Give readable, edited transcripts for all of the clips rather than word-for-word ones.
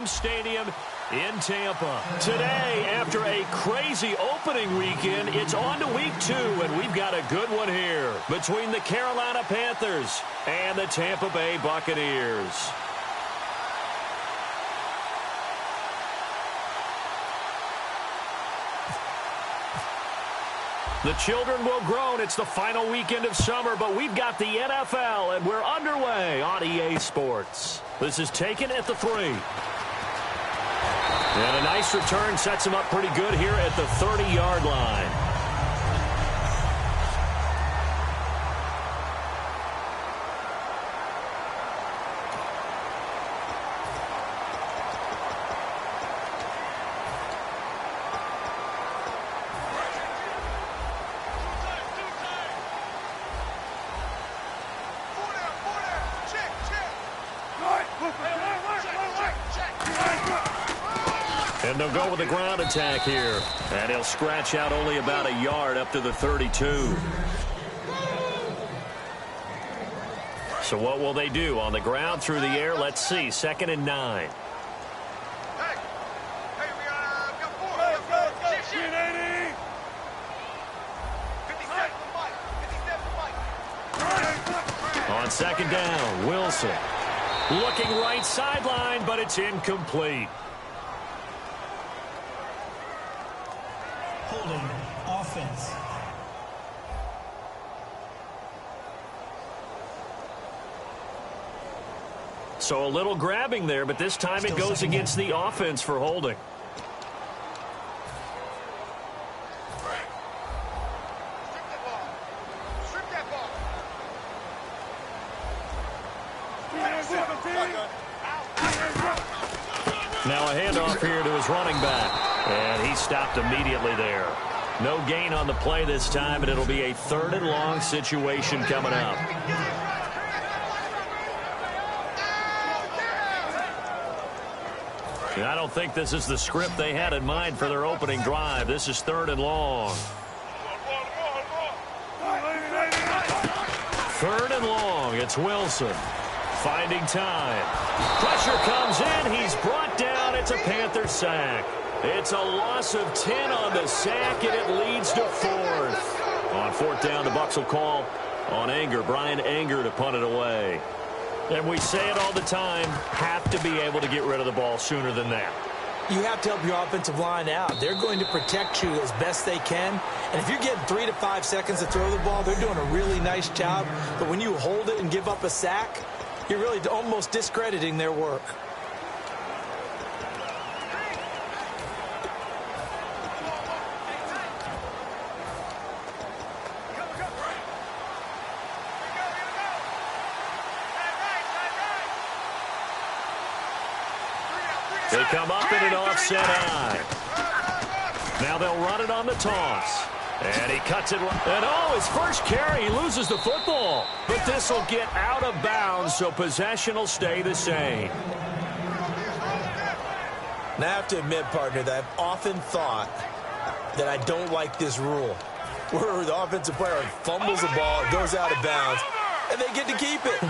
Stadium in Tampa. Today, after a crazy opening weekend, it's on to week 2, and we've got a good one here between the Carolina Panthers and the Tampa Bay Buccaneers. The children will groan. It's the final weekend of summer, but we've got the NFL, and we're underway on EA Sports. This is taken at the 3. And a nice return sets him up pretty good here at the 30-yard line. And they'll go with a ground attack here. And he'll scratch out only about a yard up to the 32. So what will they do? On the ground, through the air, let's see. 2nd and 9. On 2nd down, Wilson. Looking right sideline, but it's incomplete. Holding offense. So a little grabbing there, but this time it goes against the offense for holding. Now a handoff here to his running back. And he stopped immediately there. No gain on the play this time, and it'll be a 3rd and long situation coming up. And I don't think this is the script they had in mind for their opening drive. This is 3rd and long. 3rd and long. It's Wilson. Finding time. Pressure comes in. He's brought down. It's a Panther sack. It's a loss of 10 on the sack, and it leads to 4th. On 4th down, the Bucs will call on Anger, Brian Anger, to punt it away. And we say it all the time, have to be able to get rid of the ball sooner than that. You have to help your offensive line out. They're going to protect you as best they can. And if you're getting 3 to 5 seconds to throw the ball, they're doing a really nice job. But when you hold it and give up a sack, you're really almost discrediting their work. They come up in an offset eye. Now they'll run it on the toss. And he cuts it. And oh, his first carry, he loses the football. But this will get out of bounds, so possession will stay the same. Now, I have to admit, partner, that I've often thought that I don't like this rule, where the offensive player fumbles the ball, it goes out of bounds, and they get to keep it.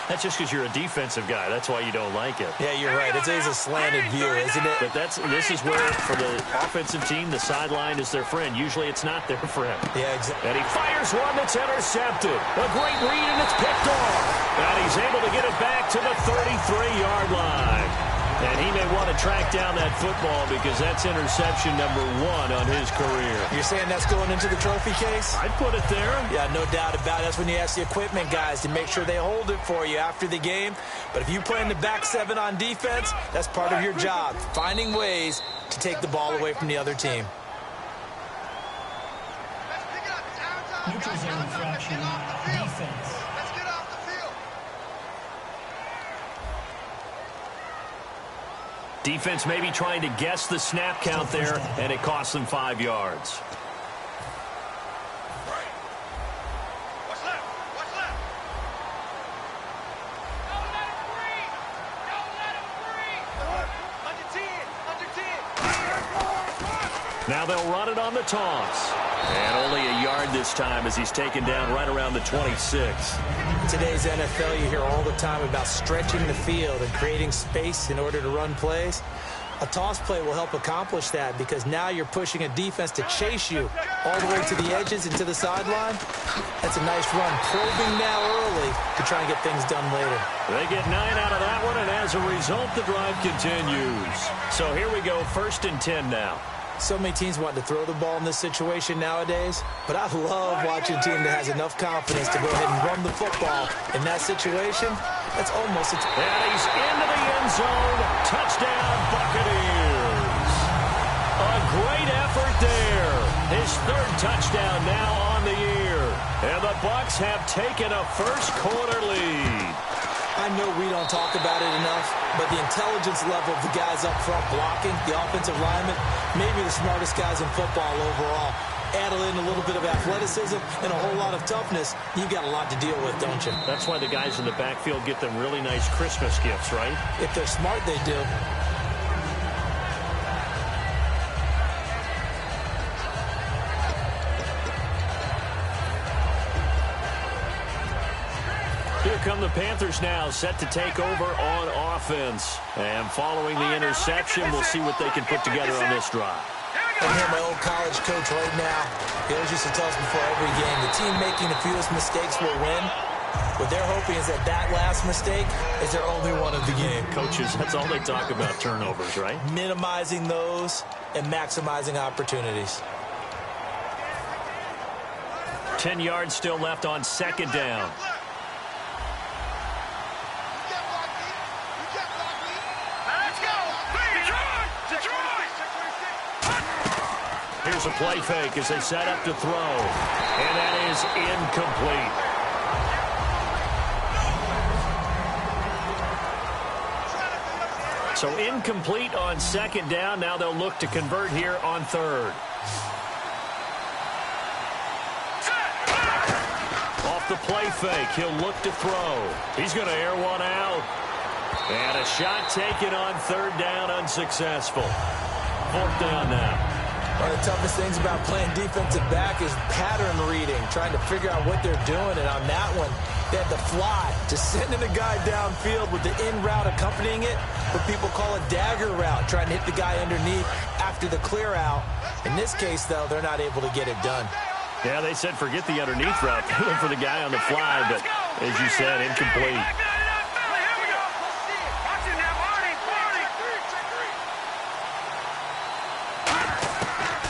That's just because you're a defensive guy. That's why you don't like it. Yeah, you're right. It's a slanted view, isn't it? But this is where, for the offensive team, the sideline is their friend. Usually it's not their friend. Yeah, exactly. And he fires one that's intercepted. A great read, and it's picked off. And he's able to get it back to the 33-yard line. And he may want to track down that football because that's interception number 1 on his career. You're saying that's going into the trophy case? I'd put it there. Yeah, no doubt about it. That's when you ask the equipment guys to make sure they hold it for you after the game. But if you play in the back 7 on defense, that's part of your job, finding ways to take the ball away from the other team. Neutral zone infraction, defense. Defense maybe trying to guess the snap count there, and it costs them 5 yards. Now they'll run it on the toss. And only a yard this time as he's taken down right around the 26. In today's NFL, you hear all the time about stretching the field and creating space in order to run plays. A toss play will help accomplish that because now you're pushing a defense to chase you all the way to the edges and to the sideline. That's a nice run, probing now early to try and get things done later. They get 9 out of that one, and as a result, the drive continues. So here we go, 1st and 10 now. So many teams want to throw the ball in this situation nowadays, but I love watching a team that has enough confidence to go ahead and run the football in that situation. That's almost and he's into the end zone. Touchdown, Buccaneers. A great effort there. His 3rd touchdown now on the year. And the Bucs have taken a first-quarter lead. I know we don't talk about it enough, but the intelligence level of the guys up front blocking, the offensive linemen, maybe the smartest guys in football overall. Add in a little bit of athleticism and a whole lot of toughness, you've got a lot to deal with, don't you? That's why the guys in the backfield get them really nice Christmas gifts, right? If they're smart, they do. Here come the Panthers now, set to take over on offense. And following the interception, we'll see what they can put together on this drive. I hear my old college coach right now. He always used to tell us before every game, the team making the fewest mistakes will win. What they're hoping is that that last mistake is their only one of the game. Coaches, that's all they talk about, turnovers, right? Minimizing those and maximizing opportunities. 10 yards still left on 2nd down. Here's a play fake as they set up to throw. And that is incomplete. So incomplete on 2nd down. Now they'll look to convert here on 3rd. Off the play fake, he'll look to throw. He's going to air one out. And a shot taken on 3rd down, unsuccessful. 4th down now. One of the toughest things about playing defensive back is pattern reading, trying to figure out what they're doing. And on that one, they had the fly, just sending a guy downfield with the in route accompanying it, what people call a dagger route, trying to hit the guy underneath after the clear out. In this case, though, they're not able to get it done. Yeah, they said forget the underneath route. They went for the guy on the fly, but as you said, incomplete.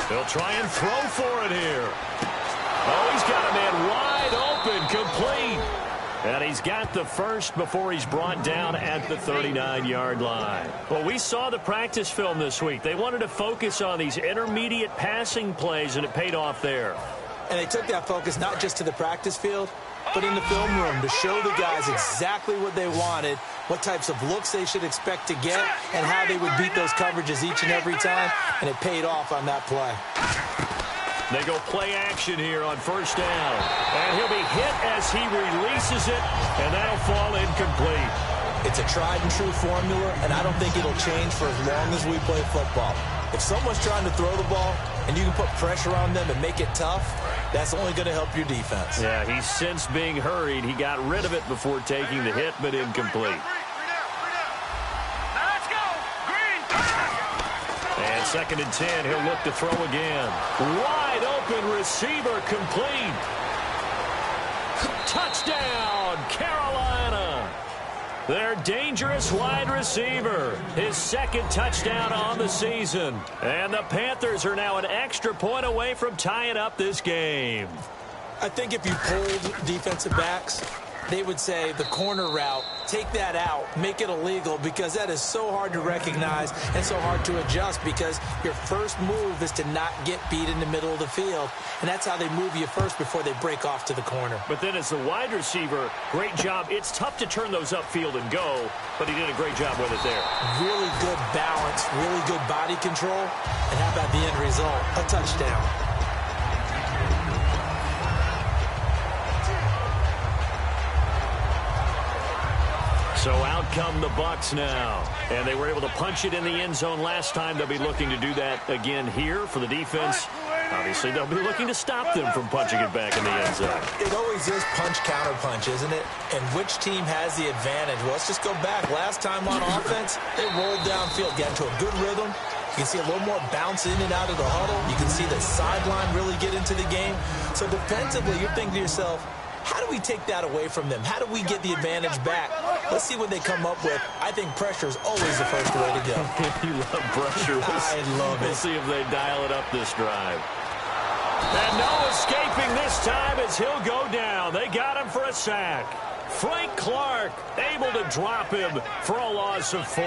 They'll try and throw for it here. Oh, he's got a man wide open, complete. And he's got the first before he's brought down at the 39-yard line. Well, we saw the practice film this week. They wanted to focus on these intermediate passing plays, and it paid off there. And they took that focus not just to the practice field, but in the film room to show the guys exactly what they wanted, what types of looks they should expect to get, and how they would beat those coverages each and every time, and it paid off on that play. They go play action here on 1st down, and he'll be hit as he releases it, and that'll fall incomplete. It's a tried-and-true formula, and I don't think it'll change for as long as we play football. If someone's trying to throw the ball and you can put pressure on them and make it tough, that's only going to help your defense. Yeah, he's since being hurried. He got rid of it before taking the hit, but incomplete. And 2nd and 10, he'll look to throw again. Wide open receiver, complete. Touchdown, Carolina. Their dangerous wide receiver. His 2nd touchdown on the season. And the Panthers are now an extra point away from tying up this game. I think if you polled defensive backs, they would say the corner route, take that out, make it illegal, because that is so hard to recognize and so hard to adjust, because your first move is to not get beat in the middle of the field, and that's how they move you first before they break off to the corner. But then as the wide receiver, great job. It's tough to turn those upfield and go, but he did a great job with it there. Really good balance, really good body control, and how about the end result? A touchdown. So out come the Bucs now. And they were able to punch it in the end zone last time. They'll be looking to do that again here for the defense. Obviously, they'll be looking to stop them from punching it back in the end zone. It always is punch-counter-punch, isn't it? And which team has the advantage? Well, let's just go back. Last time on offense, they rolled downfield, got into a good rhythm. You can see a little more bounce in and out of the huddle. You can see the sideline really get into the game. So defensively, you're thinking to yourself, how do we take that away from them? How do we get the advantage back? Let's see what they come up with. I think pressure is always the first way to go. You love pressure. I love it. We'll see if they dial it up this drive. And no escaping this time as he'll go down. They got him for a sack. Frank Clark able to drop him for a loss of 4.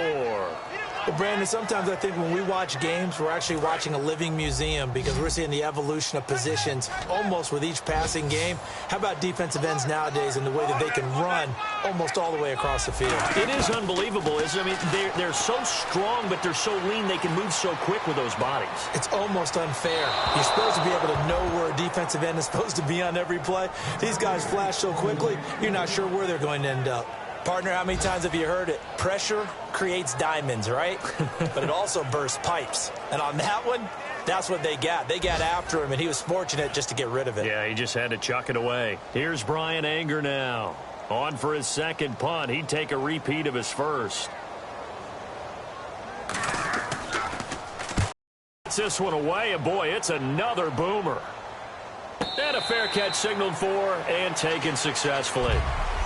Well, Brandon, sometimes I think when we watch games, we're actually watching a living museum because we're seeing the evolution of positions almost with each passing game. How about defensive ends nowadays and the way that they can run almost all the way across the field? It is unbelievable, isn't it? I mean, they're so strong, but they're so lean, they can move so quick with those bodies. It's almost unfair. You're supposed to be able to know where a defensive end is supposed to be on every play. These guys flash so quickly, you're not sure where they're going to end up. Partner, how many times have you heard it? Pressure creates diamonds, right? But it also bursts pipes. And on that one, that's what they got. They got after him, and he was fortunate just to get rid of it. Yeah, he just had to chuck it away. Here's Brian Anger now. On for his second punt. He'd take a repeat of his first. Gets this one away, and boy, it's another boomer. And a fair catch signaled for and taken successfully.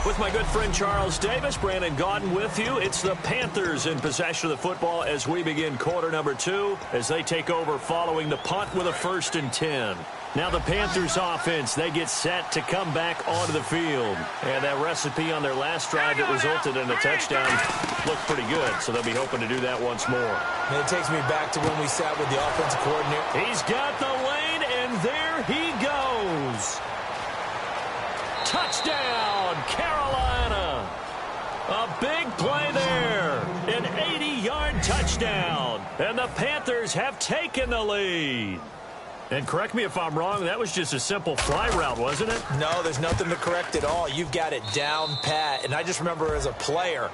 With my good friend Charles Davis, Brandon Gaudin with you. It's the Panthers in possession of the football as we begin quarter number 2 as they take over following the punt with a 1st and 10. Now the Panthers offense, they get set to come back onto the field. And that recipe on their last drive that resulted in a touchdown looked pretty good, so they'll be hoping to do that once more. And it takes me back to when we sat with the offensive coordinator. He's got the lane, and there he goes. Touchdown, Carolina. A big play there. An 80-yard touchdown. And the Panthers have taken the lead. And correct me if I'm wrong, that was just a simple fly route, wasn't it? No, there's nothing to correct at all. You've got it down pat. And I just remember as a player,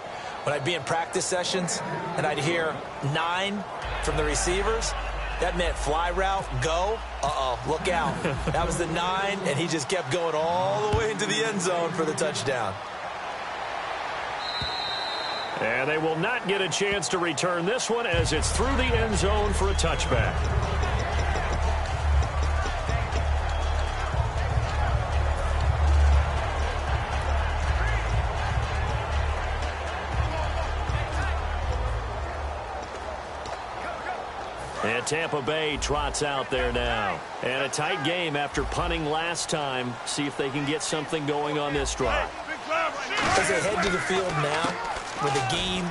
when I'd be in practice sessions and I'd hear 9 from the receivers, that meant fly route, go. Uh-oh, look out. That was the 9, and he just kept going all the way into the end zone for the touchdown. And they will not get a chance to return this one as it's through the end zone for a touchback. And Tampa Bay trots out there now. And a tight game after punting last time. See if they can get something going on this drive. As they head to the field now, with the game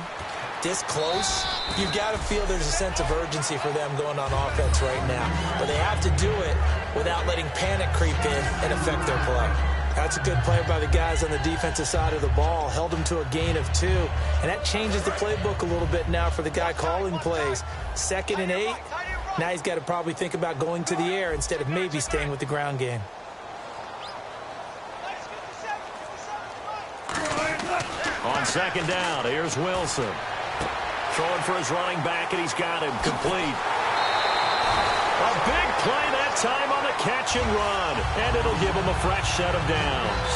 this close, you've got to feel there's a sense of urgency for them going on offense right now. But they have to do it without letting panic creep in and affect their play. That's a good play by the guys on the defensive side of the ball. Held them to a gain of 2. And that changes the playbook a little bit now for the guy calling plays. 2nd and 8. Now he's got to probably think about going to the air instead of maybe staying with the ground game. On 2nd down, here's Wilson. Throwing for his running back, and he's got him complete. A big play that time on the catch and run, and it'll give him a fresh set of downs.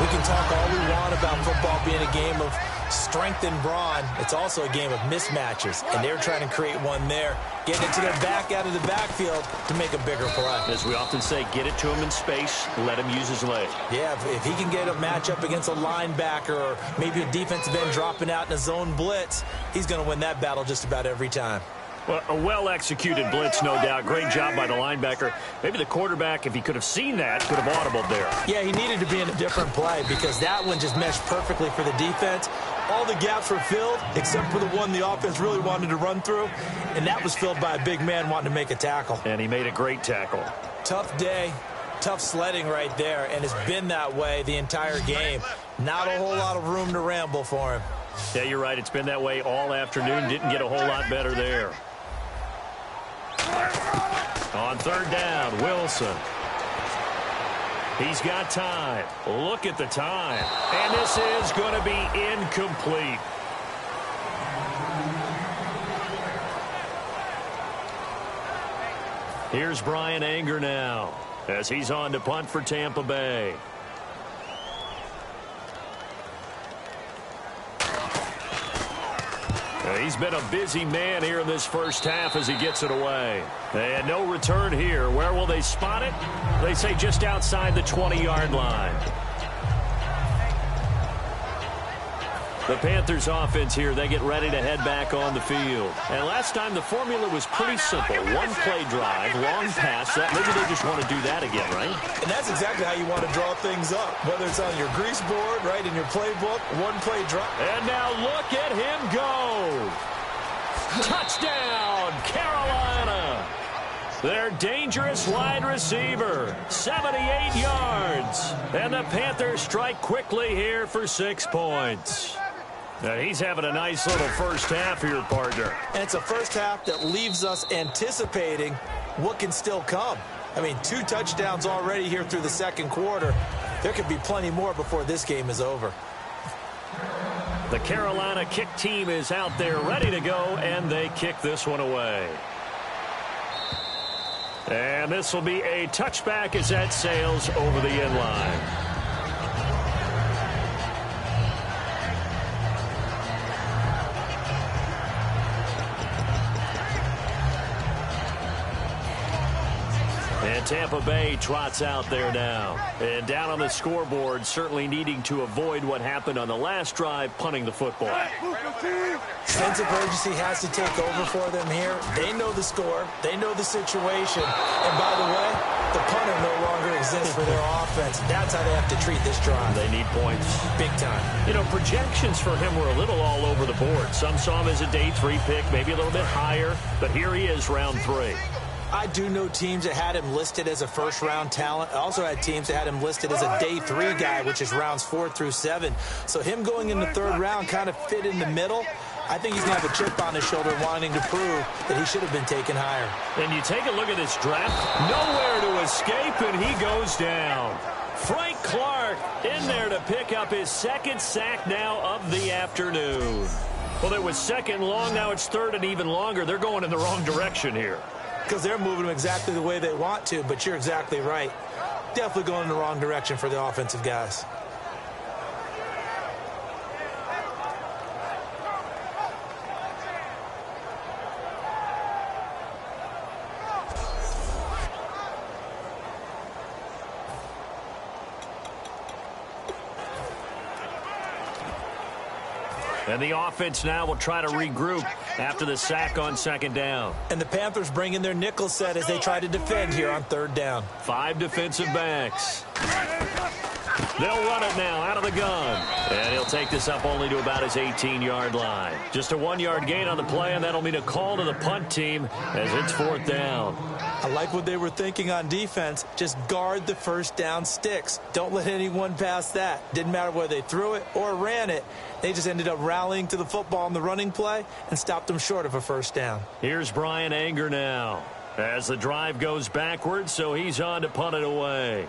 We can talk all we want about football being a game of strength and brawn. It's also a game of mismatches, and they're trying to create one there, getting it to their back out of the backfield to make a bigger play. As we often say, get it to him in space, let him use his leg. Yeah, if he can get a matchup against a linebacker or maybe a defensive end dropping out in a zone blitz, he's going to win that battle just about every time. Well, a well-executed blitz, no doubt. Great job by the linebacker. Maybe the quarterback, if he could have seen that, could have audibled there. Yeah, he needed to be in a different play because that one just meshed perfectly for the defense. All the gaps were filled except for the one the offense really wanted to run through, and that was filled by a big man wanting to make a tackle. And he made a great tackle. Tough day, tough sledding right there, and it's been that way the entire game. Not a whole lot of room to ramble for him. Yeah, you're right. It's been that way all afternoon. Didn't get a whole lot better there. On 3rd down, Wilson. He's got time. Look at the time. And this is going to be incomplete. Here's Bryan Anger now as he's on to punt for Tampa Bay. He's been a busy man here in this first half as he gets it away. And no return here. Where will they spot it? They say just outside the 20-yard line. The Panthers offense here, they get ready to head back on the field. And last time the formula was pretty simple. One play drive, long pass. Maybe they just want to do that again, right? And that's exactly how you want to draw things up. Whether it's on your grease board, right, in your playbook, one play drive. And now look at him go. Touchdown, Carolina. Their dangerous wide receiver, 78 yards. And the Panthers strike quickly here for 6 points. Now he's having a nice little first half here, partner. And it's a first half that leaves us anticipating what can still come. I mean, 2 touchdowns already here through the second quarter. There could be plenty more before this game is over. The Carolina kick team is out there ready to go, and they kick this one away. And this will be a touchback as that sails over the end line. And Tampa Bay trots out there now. And down on the scoreboard, certainly needing to avoid what happened on the last drive, punting the football. Sense of urgency has to take over for them here. They know the score. They know the situation. And by the way, the punter no longer exists for their offense. That's how they have to treat this drive. They need points. Big time. You know, projections for him were a little all over the board. Some saw him as a day 3 pick, maybe a little bit higher. But here he is, round 3. I do know teams that had him listed as a first-round talent. I also had teams that had him listed as a day 3 guy, which is rounds 4 through 7. So him going in the 3rd round kind of fit in the middle. I think he's going to have a chip on his shoulder wanting to prove that he should have been taken higher. And you take a look at this draft, nowhere to escape, and he goes down. Frank Clark in there to pick up his 2nd sack now of the afternoon. Well, it was 2nd long, now it's 3rd and even longer. They're going in the wrong direction here. Because they're moving them exactly the way they want to, but you're exactly right. Definitely going in the wrong direction for the offensive guys. And the offense now will try to regroup after the sack on 2nd down. And the Panthers bring in their nickel set as they try to defend here on 3rd down. 5 defensive backs. They'll run it now out of the gun. And he'll take this up only to about his 18-yard line. Just a 1-yard gain on the play, and that'll mean a call to the punt team as it's 4th down. I like what they were thinking on defense. Just guard the first down sticks. Don't let anyone pass that. Didn't matter whether they threw it or ran it. They just ended up rallying to the football on the running play and stopped them short of a first down. Here's Bryan Anger now as the drive goes backwards, so he's on to punt it away.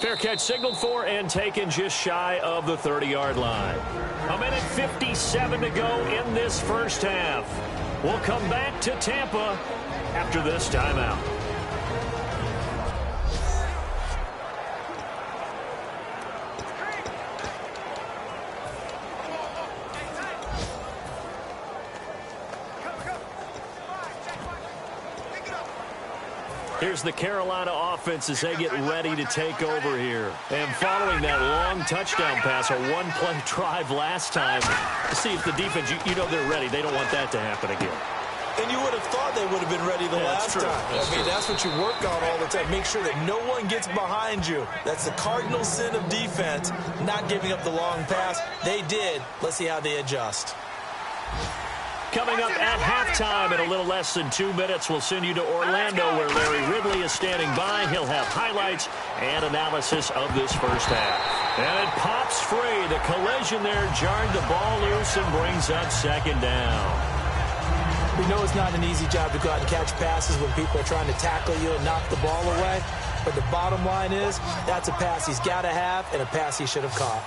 Fair catch signaled for and taken just shy of the 30-yard line. 1:57 to go in this first half. We'll come back to Tampa after this timeout. Here's the Carolina offense as they get ready to take over here. And following that long touchdown pass, a 1-play drive last time, to see if the defense, you know they're ready. They don't want that to happen again. And you would have thought they would have been ready the last time. I mean, that's what you work on all the time. Make sure that no one gets behind you. That's the cardinal sin of defense, not giving up the long pass. They did. Let's see how they adjust. Coming up at halftime in a little less than 2 minutes, we'll send you to Orlando where Larry Ridley is standing by. He'll have highlights and analysis of this first half. And it pops free. The collision there jarred the ball loose and brings up 2nd down. We know it's not an easy job to go out and catch passes when people are trying to tackle you and knock the ball away. But the bottom line is that's a pass he's got to have and a pass he should have caught.